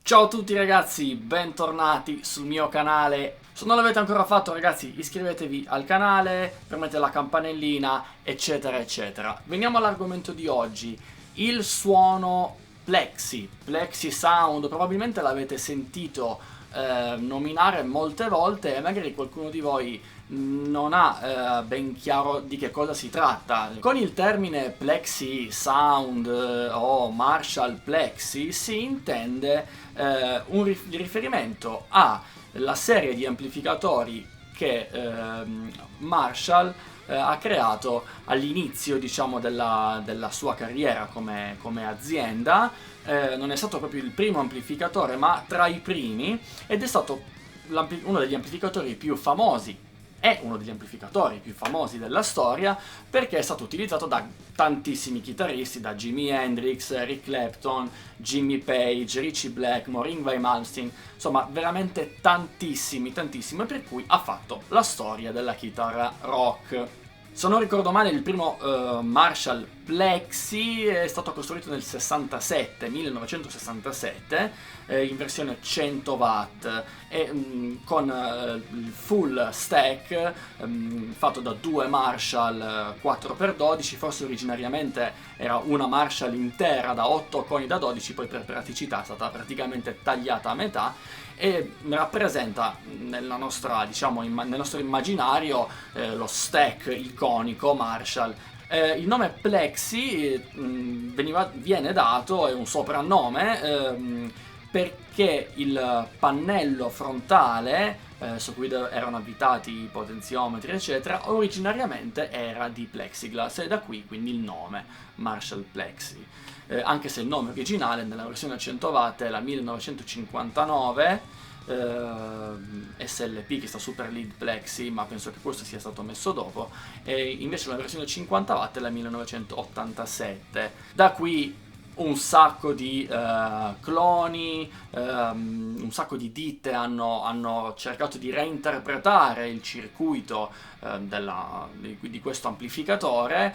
Ciao a tutti ragazzi, bentornati sul mio canale. Se non l'avete ancora fatto ragazzi, iscrivetevi al canale, premete la campanellina, eccetera eccetera. Veniamo all'argomento di oggi, il suono Plexi Sound. Probabilmente l'avete sentito nominare molte volte e magari qualcuno di voi non ha ben chiaro di che cosa si tratta. Con il termine Plexi Sound o Marshall Plexi si intende il riferimento alla serie di amplificatori che Marshall ha creato all'inizio, diciamo, della sua carriera come azienda. Non è stato proprio il primo amplificatore, ma tra i primi, ed è stato uno degli amplificatori più famosi. È uno degli amplificatori più famosi della storia perché è stato utilizzato da tantissimi chitarristi, da Jimi Hendrix, Eric Clapton, Jimmy Page, Ritchie Blackmore, Yngwie Malmsteen, insomma veramente tantissimi, per cui ha fatto la storia della chitarra rock. Se non ricordo male, il primo Marshall Plexi è stato costruito nel 1967, in versione 100 watt e con il full stack fatto da due Marshall 4x12, forse originariamente era una Marshall intera da 8 coni da 12, poi per praticità è stata praticamente tagliata a metà e rappresenta nella nostra, diciamo, nel nostro immaginario lo stack iconico Marshall. Il nome Plexi viene dato, è un soprannome, perché il pannello frontale su cui erano avvitati i potenziometri eccetera originariamente era di plexiglass e da qui quindi il nome Marshall Plexi. Anche se il nome originale nella versione 100 watt è la 1959 SLP, che sta Super Lead Plexi, ma penso che questo sia stato messo dopo, e invece la versione 50 watt è la 1987. Da qui un sacco di cloni, un sacco di ditte hanno cercato di reinterpretare il circuito di questo amplificatore,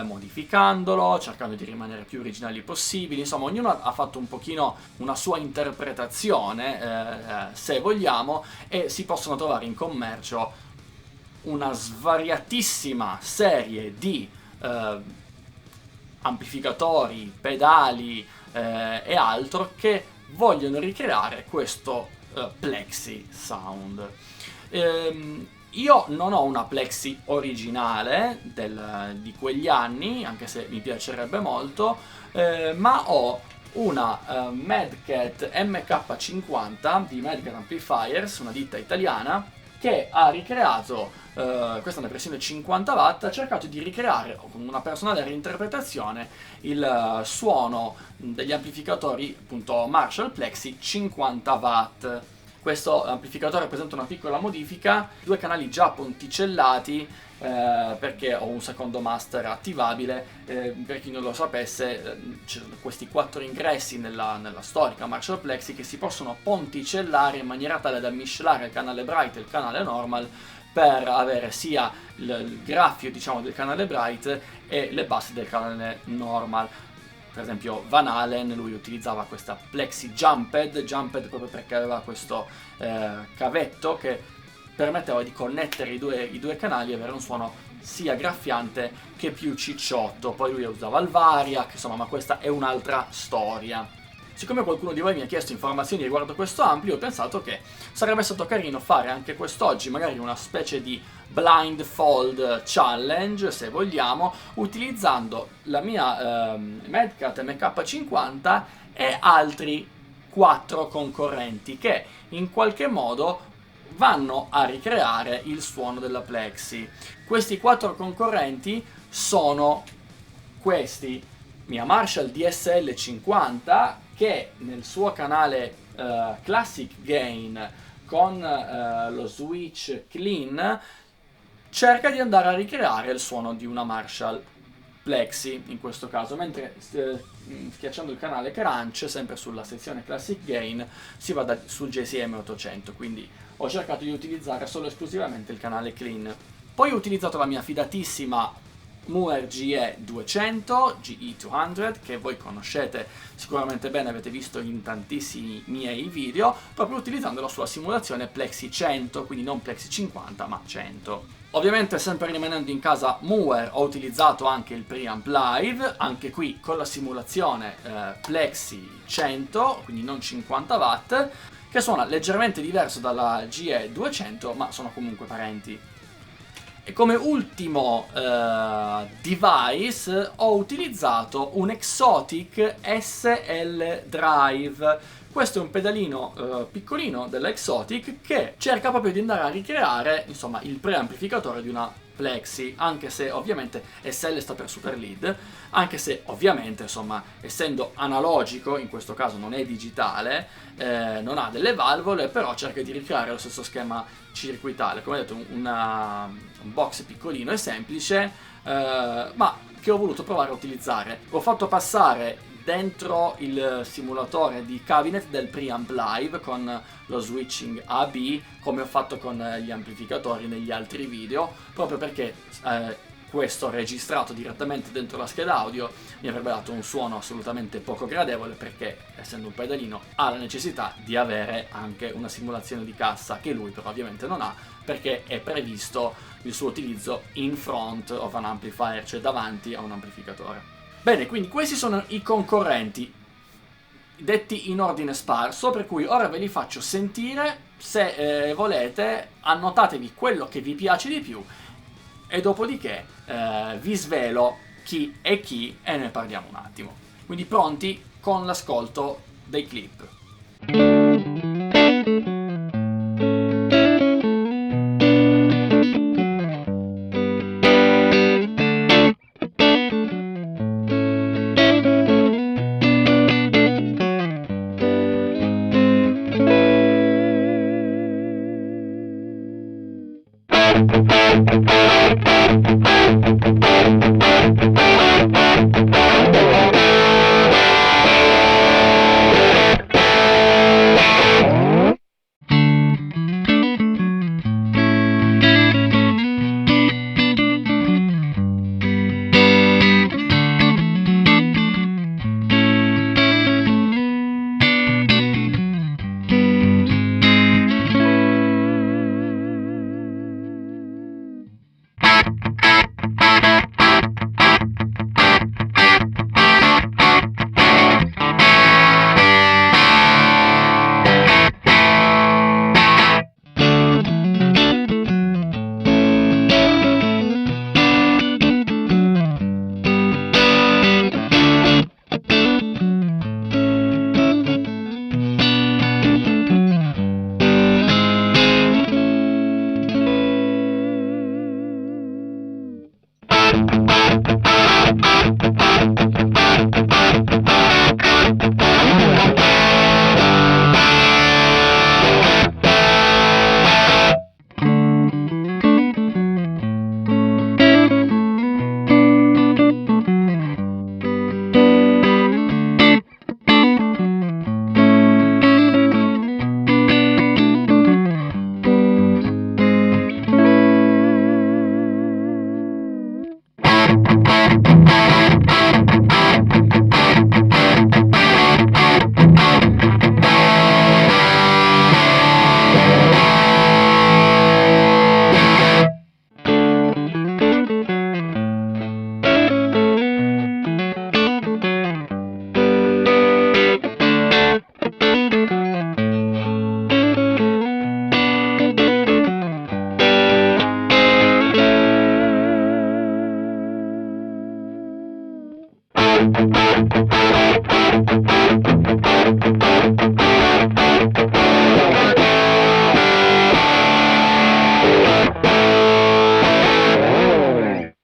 modificandolo, cercando di rimanere più originali possibili. Insomma, ognuno ha fatto un pochino una sua interpretazione, se vogliamo, e si possono trovare in commercio una svariatissima serie di amplificatori, pedali e altro che vogliono ricreare questo Plexi Sound. Io non ho una Plexi originale di quegli anni, anche se mi piacerebbe molto, ma ho una Madcat MK50 di Madcat Amplifiers, una ditta italiana, che ha ricreato, questa è una versione 50 watt, ha cercato di ricreare con una personale reinterpretazione il suono degli amplificatori appunto Marshall Plexi 50 watt. Questo amplificatore presenta una piccola modifica, due canali già ponticellati, perché ho un secondo master attivabile. Per chi non lo sapesse, ci sono questi quattro ingressi nella storica Marshall Plexi che si possono ponticellare in maniera tale da miscelare il canale bright e il canale normal per avere sia il graffio, diciamo, del canale bright e le basse del canale normal. Per esempio Van Halen, lui utilizzava questa Plexi Jumped proprio perché aveva questo cavetto che permetteva di connettere i due canali e avere un suono sia graffiante che più cicciotto. Poi lui usava il Variac, insomma, ma questa è un'altra storia. Siccome qualcuno di voi mi ha chiesto informazioni riguardo questo ampli, ho pensato che sarebbe stato carino fare anche quest'oggi magari una specie di blindfold challenge, se vogliamo, utilizzando la mia Madcat MK50 e altri 4 concorrenti che in qualche modo vanno a ricreare il suono della Plexi. Questi 4 concorrenti sono questi: mia Marshall DSL 50, che nel suo canale Classic Gain con lo switch clean cerca di andare a ricreare il suono di una Marshall Plexi in questo caso, mentre schiacciando il canale Crunch, sempre sulla sezione Classic Gain, si va sul JCM 800, quindi ho cercato di utilizzare solo e esclusivamente il canale clean. Poi ho utilizzato la mia fidatissima Moore GE200, GE200, che voi conoscete sicuramente bene, avete visto in tantissimi miei video, proprio utilizzando la sua simulazione Plexi 100, quindi non Plexi 50 ma 100. Ovviamente, sempre rimanendo in casa Moore, ho utilizzato anche il preamp live, anche qui con la simulazione Plexi 100, quindi non 50 watt, che suona leggermente diverso dalla GE200, ma sono comunque parenti. E come ultimo device ho utilizzato un Exotic SL Drive. Questo è un pedalino piccolino dell'Exotic che cerca proprio di andare a ricreare, insomma, il preamplificatore di una Plexi, anche se ovviamente SL sta per Super Lead, anche se ovviamente, insomma, essendo analogico, in questo caso non è digitale, non ha delle valvole, però cerca di ricreare lo stesso schema circuitale, come detto un box piccolino e semplice, ma che ho voluto provare a utilizzare. L'ho fatto passare dentro il simulatore di cabinet del preamp live con lo switching A-B, come ho fatto con gli amplificatori negli altri video, proprio perché questo registrato direttamente dentro la scheda audio mi avrebbe dato un suono assolutamente poco gradevole, perché essendo un pedalino ha la necessità di avere anche una simulazione di cassa, che lui però ovviamente non ha, perché è previsto il suo utilizzo in front of an amplifier, cioè davanti a un amplificatore. Bene, quindi questi sono i concorrenti, detti in ordine sparso, per cui ora ve li faccio sentire. Se volete, annotatevi quello che vi piace di più e dopodiché vi svelo chi è chi e ne parliamo un attimo. Quindi pronti con l'ascolto dei clip.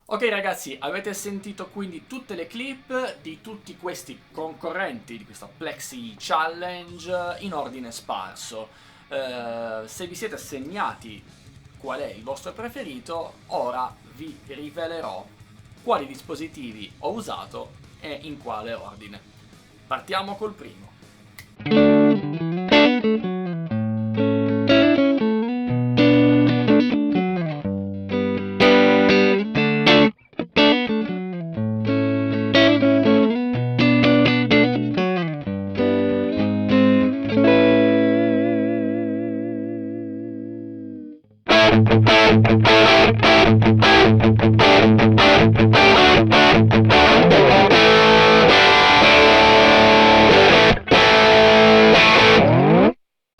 Ok ragazzi, avete sentito quindi tutte le clip di tutti questi concorrenti di questa Plexi Challenge in ordine sparso. Se vi siete segnati qual è il vostro preferito, ora vi rivelerò quali dispositivi ho usato e in quale ordine. Partiamo col primo.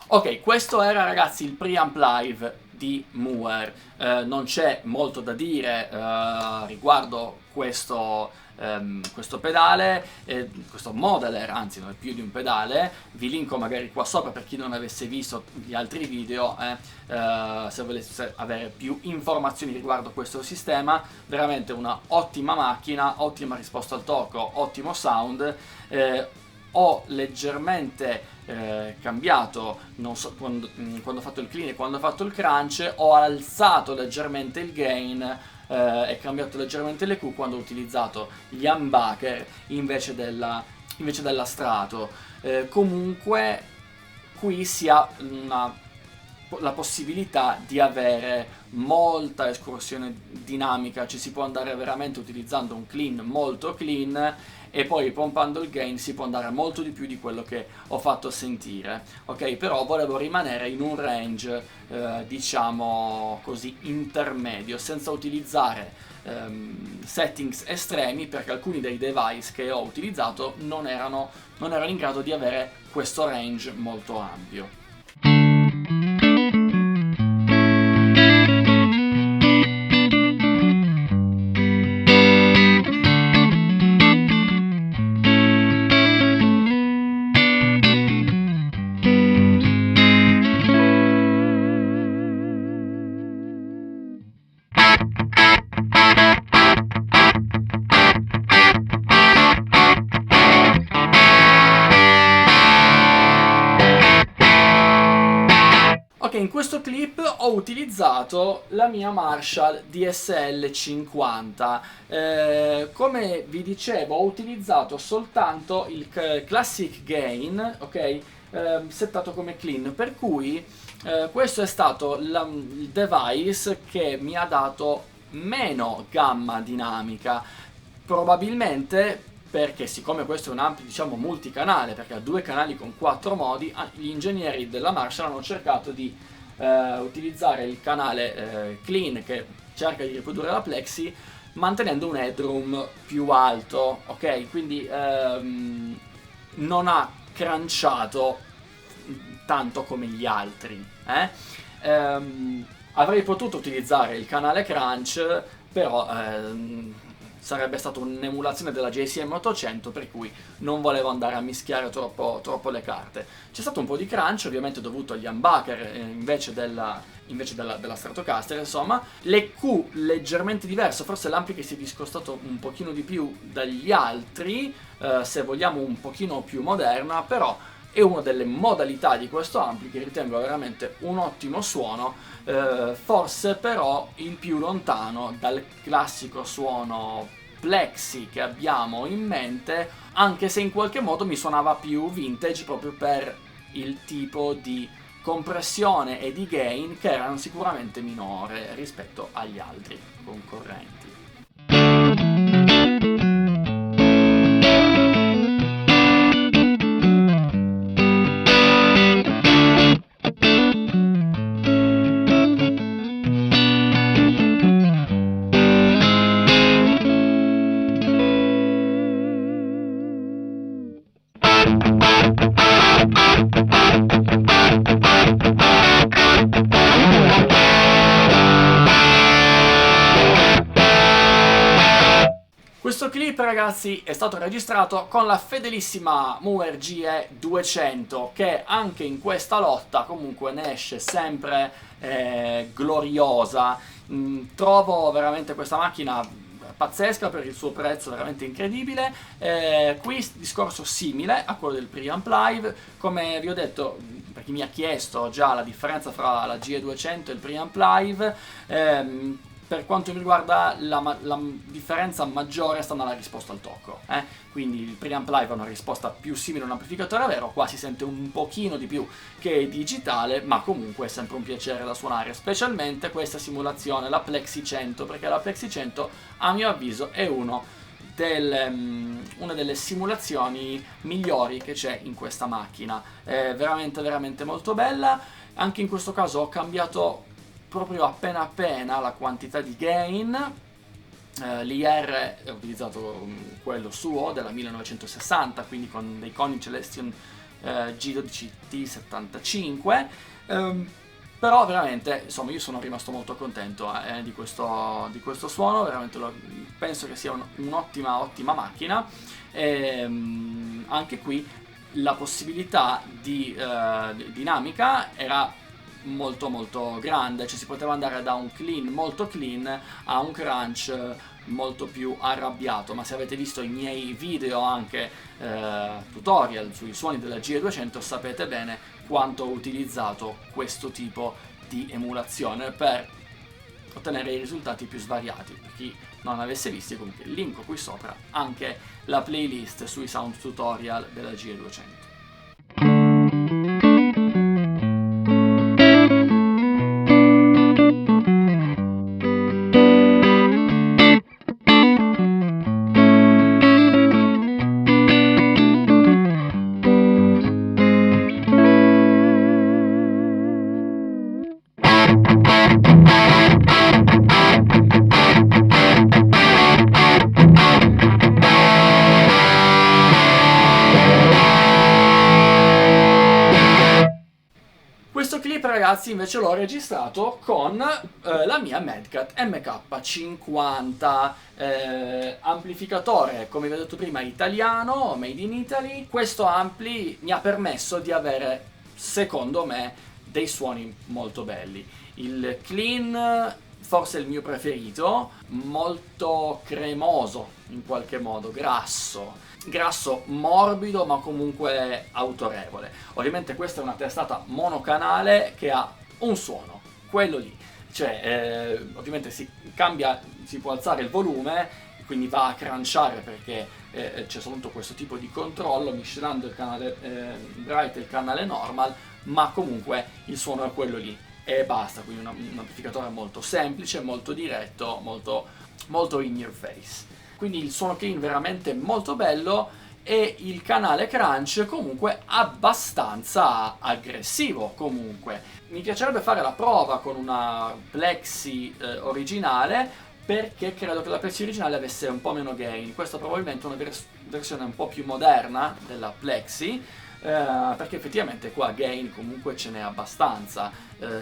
Ok, questo era ragazzi il preamp live di Moore. Non c'è molto da dire riguardo questo pedale, questo modeler, anzi non è più di un pedale. Vi linko magari qua sopra per chi non avesse visto gli altri video, se volesse avere più informazioni riguardo questo sistema. Veramente una ottima macchina, ottima risposta al tocco, ottimo sound. Ho leggermente cambiato, non so, quando ho fatto il clean e quando ho fatto il crunch, ho alzato leggermente il gain e cambiato leggermente le Q quando ho utilizzato gli humbucker invece della strato. Comunque qui si ha la possibilità di avere molta escursione dinamica, ci si può andare veramente utilizzando un clean molto clean e poi pompando il gain si può andare molto di più di quello che ho fatto sentire. Ok, però volevo rimanere in un range diciamo così intermedio, senza utilizzare settings estremi, perché alcuni dei device che ho utilizzato non erano in grado di avere questo range molto ampio. Ok, in questo clip ho utilizzato la mia Marshall DSL 50. Come vi dicevo, ho utilizzato soltanto il Classic Gain, ok, settato come clean, per cui questo è stato il device che mi ha dato meno gamma dinamica, probabilmente perché siccome questo è un ampli diciamo multicanale, perché ha due canali con 4 modi, gli ingegneri della Marshall hanno cercato di utilizzare il canale clean che cerca di riprodurre la Plexi mantenendo un headroom più alto, ok? Quindi non ha crunchato tanto come gli altri. Avrei potuto utilizzare il canale crunch, però sarebbe stata un'emulazione della JCM 800, per cui non volevo andare a mischiare troppo le carte. C'è stato un po' di crunch, ovviamente dovuto agli humbucker invece della Stratocaster, insomma. Le Q leggermente diverse, forse l'ampli che si è discostato un pochino di più dagli altri, se vogliamo un pochino più moderna, però è una delle modalità di questo ampli che ritengo veramente un ottimo suono, forse però il più lontano dal classico suono Plexi che abbiamo in mente, anche se in qualche modo mi suonava più vintage proprio per il tipo di compressione e di gain che erano sicuramente minore rispetto agli altri concorrenti. Questo clip ragazzi è stato registrato con la fedelissima Moore GE 200 che anche in questa lotta comunque ne esce sempre gloriosa. Trovo veramente questa macchina pazzesca per il suo prezzo, veramente incredibile. Qui discorso simile a quello del preamp live, come vi ho detto, per chi mi ha chiesto già la differenza fra la GE200 e il preamp live. Per quanto mi riguarda la differenza maggiore sta nella risposta al tocco, quindi il preamp live ha una risposta più simile a un amplificatore vero, qua si sente un pochino di più che è digitale, ma comunque è sempre un piacere da suonare, specialmente questa simulazione, la Plexi 100, perché la Plexi 100 a mio avviso è una delle simulazioni migliori che c'è in questa macchina, è veramente molto bella. Anche in questo caso ho cambiato proprio appena appena la quantità di gain. L'IR è utilizzato quello suo della 1960, quindi con dei Corning Celestion G12T75, però veramente, insomma, io sono rimasto molto contento di questo suono, veramente penso che sia un'ottima macchina. Anche qui la possibilità di dinamica era molto grande, cioè si poteva andare da un clean molto clean a un crunch molto più arrabbiato, ma se avete visto i miei video anche tutorial sui suoni della GE200 sapete bene quanto ho utilizzato questo tipo di emulazione per ottenere i risultati più svariati. Per chi non avesse visti, comunque linko qui sopra anche la playlist sui sound tutorial della GE200. Questo clip, ragazzi, invece l'ho registrato con la mia Madcat MK50, amplificatore, come vi ho detto prima, italiano, made in Italy. Questo ampli mi ha permesso di avere, secondo me, dei suoni molto belli. Il clean, forse il mio preferito, molto cremoso in qualche modo, grasso morbido ma comunque autorevole. Ovviamente questa è una testata monocanale che ha un suono, quello lì, cioè ovviamente si può alzare il volume, quindi va a crunchare perché c'è soltanto questo tipo di controllo miscelando il canale bright e il canale normal, ma comunque il suono è quello lì e basta. Quindi un amplificatore molto semplice, molto diretto, molto in your face. Quindi il suono clean veramente molto bello e il canale crunch comunque abbastanza aggressivo. Comunque mi piacerebbe fare la prova con una Plexi originale, perché credo che la Plexi originale avesse un po' meno gain. Questa probabilmente è una versione un po' più moderna della Plexi, perché effettivamente qua gain comunque ce n'è abbastanza,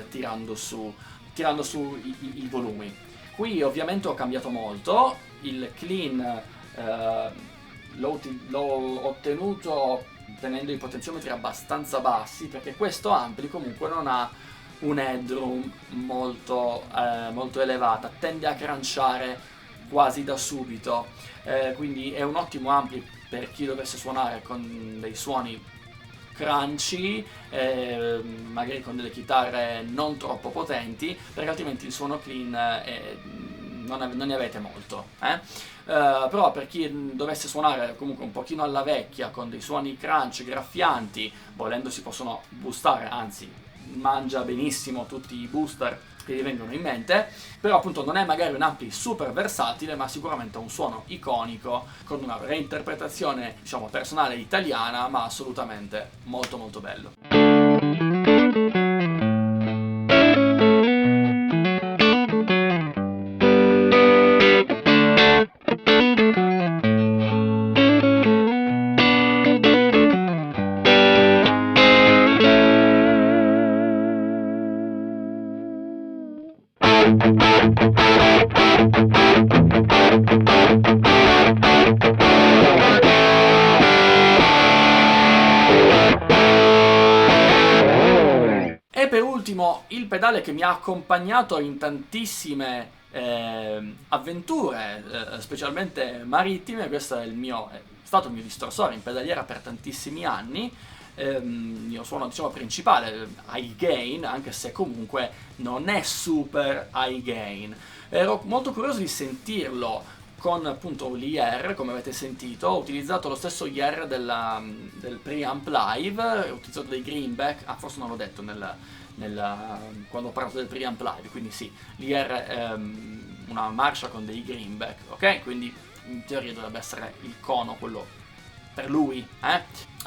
tirando su i volumi. Qui ovviamente ho cambiato molto, il clean l'ho ottenuto tenendo i potenziometri abbastanza bassi, perché questo ampli comunque non ha un headroom molto elevata, tende a crunchare quasi da subito, quindi è un ottimo ampli per chi dovesse suonare con dei suoni crunchy, magari con delle chitarre non troppo potenti, perché altrimenti il suono clean non ne avete molto. Però per chi dovesse suonare comunque un pochino alla vecchia, con dei suoni crunch graffianti, volendo si possono boostare, anzi mangia benissimo tutti i booster che gli vengono in mente, però appunto non è magari un ampli super versatile, ma sicuramente ha un suono iconico, con una reinterpretazione diciamo personale italiana, ma assolutamente molto bello. E per ultimo il pedale che mi ha accompagnato in tantissime avventure, specialmente marittime. Questo è stato il mio distorsore in pedaliera per tantissimi anni. Il mio suono diciamo principale, high gain, anche se comunque non è super high gain. Ero molto curioso di sentirlo con appunto l'IR, come avete sentito. Ho utilizzato lo stesso IR del preamp live, ho utilizzato dei greenback, forse non l'ho detto quando ho parlato del preamp live, quindi sì, l'IR è una marcia con dei greenback, ok? Quindi in teoria dovrebbe essere il cono quello per lui,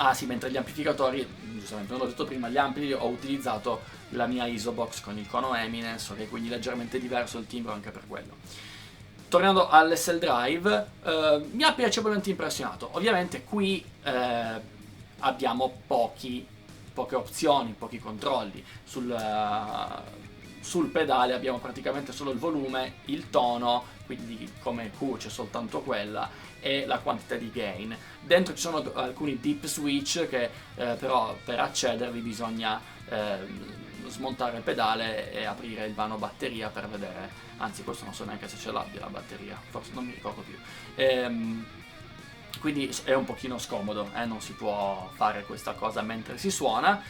Ah sì, mentre gli amplificatori, giustamente non l'ho detto prima, gli ampli ho utilizzato la mia Isobox con il cono Eminence, ok, quindi leggermente diverso il timbro anche per quello. Tornando all'SL Drive, mi ha piacevolmente impressionato. Ovviamente qui abbiamo poche opzioni, pochi controlli. Sul pedale abbiamo praticamente solo il volume, il tono, quindi come Q c'è soltanto quella, e la quantità di gain. Dentro ci sono alcuni deep switch che però per accedervi bisogna smontare il pedale e aprire il vano batteria per vedere, anzi questo non so neanche se ce l'abbia la batteria, forse non mi ricordo più. Quindi è un pochino scomodo, non si può fare questa cosa mentre si suona,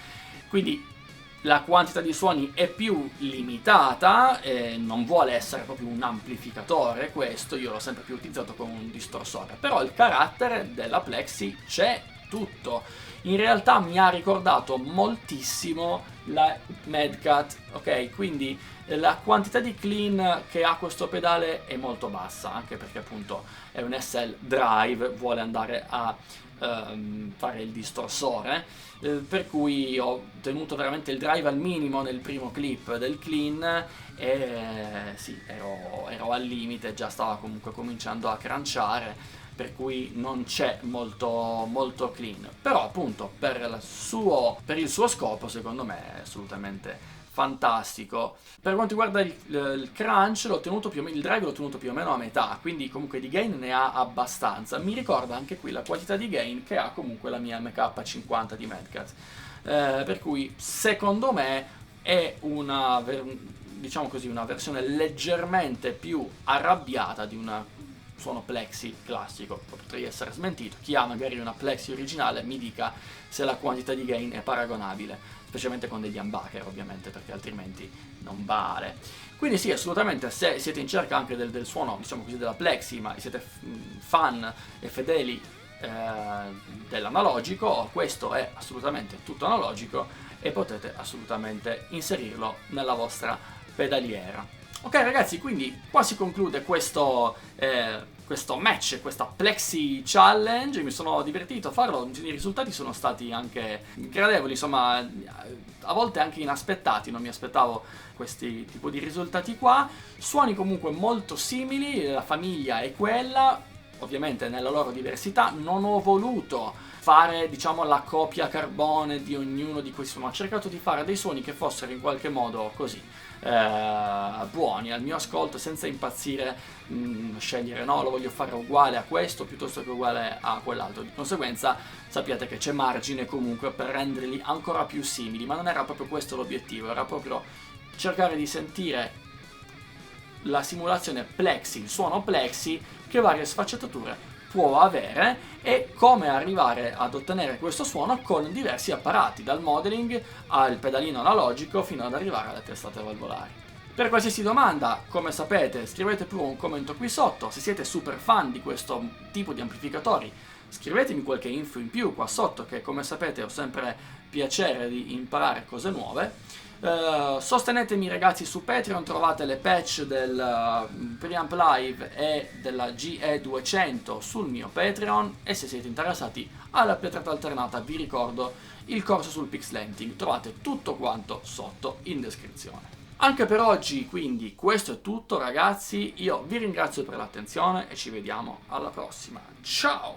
quindi la quantità di suoni è più limitata, non vuole essere proprio un amplificatore questo, io l'ho sempre più utilizzato come un distorsore, però il carattere della Plexi c'è tutto. In realtà mi ha ricordato moltissimo la Medcat, ok? Quindi la quantità di clean che ha questo pedale è molto bassa, anche perché appunto è un SL Drive, vuole andare a fare il distorsore, per cui ho tenuto veramente il drive al minimo nel primo clip del clean e sì, ero al limite, già stava comunque cominciando a crunchare, per cui non c'è molto clean, però appunto per il suo scopo secondo me è assolutamente fantastico. Per quanto riguarda il crunch, il drive l'ho tenuto più o meno a metà, quindi comunque di gain ne ha abbastanza. Mi ricorda anche qui la quantità di gain che ha comunque la mia MK50 di Medcat, per cui secondo me è diciamo così, una versione leggermente più arrabbiata di una suono Plexi classico. Potrei essere smentito, chi ha magari una Plexi originale mi dica se la quantità di gain è paragonabile, specialmente con degli humbucker ovviamente, perché altrimenti non vale. Quindi sì, assolutamente, se siete in cerca anche del suono, diciamo così, della Plexi, ma siete fan e fedeli dell'analogico, questo è assolutamente tutto analogico e potete assolutamente inserirlo nella vostra pedaliera. Ok ragazzi, quindi qua si conclude questo match, questa Plexi Challenge. Mi sono divertito a farlo, i risultati sono stati anche gradevoli, insomma a volte anche inaspettati, non mi aspettavo questi tipo di risultati qua. Suoni comunque molto simili, la famiglia è quella, ovviamente nella loro diversità. Non ho voluto fare, diciamo, la copia carbone di ognuno di questi suoni, ho cercato di fare dei suoni che fossero in qualche modo così buoni al mio ascolto, senza impazzire, scegliere no, lo voglio fare uguale a questo piuttosto che uguale a quell'altro. Di conseguenza sappiate che c'è margine comunque per renderli ancora più simili, ma non era proprio questo l'obiettivo, era proprio cercare di sentire la simulazione Plexi, il suono Plexi, che varie sfaccettature può avere e come arrivare ad ottenere questo suono con diversi apparati, dal modeling al pedalino analogico fino ad arrivare alle testate valvolari. Per qualsiasi domanda, come sapete, scrivete pure un commento qui sotto. Se siete super fan di questo tipo di amplificatori, scrivetemi qualche info in più qua sotto, che come sapete ho sempre piacere di imparare cose nuove. Sostenetemi ragazzi su Patreon, trovate le patch del Preamp Live e della GE200 sul mio Patreon, e se siete interessati alla pietrata alternata vi ricordo il corso sul pixelenting, trovate tutto quanto sotto in descrizione. Anche per oggi quindi questo è tutto ragazzi, io vi ringrazio per l'attenzione e ci vediamo alla prossima, ciao!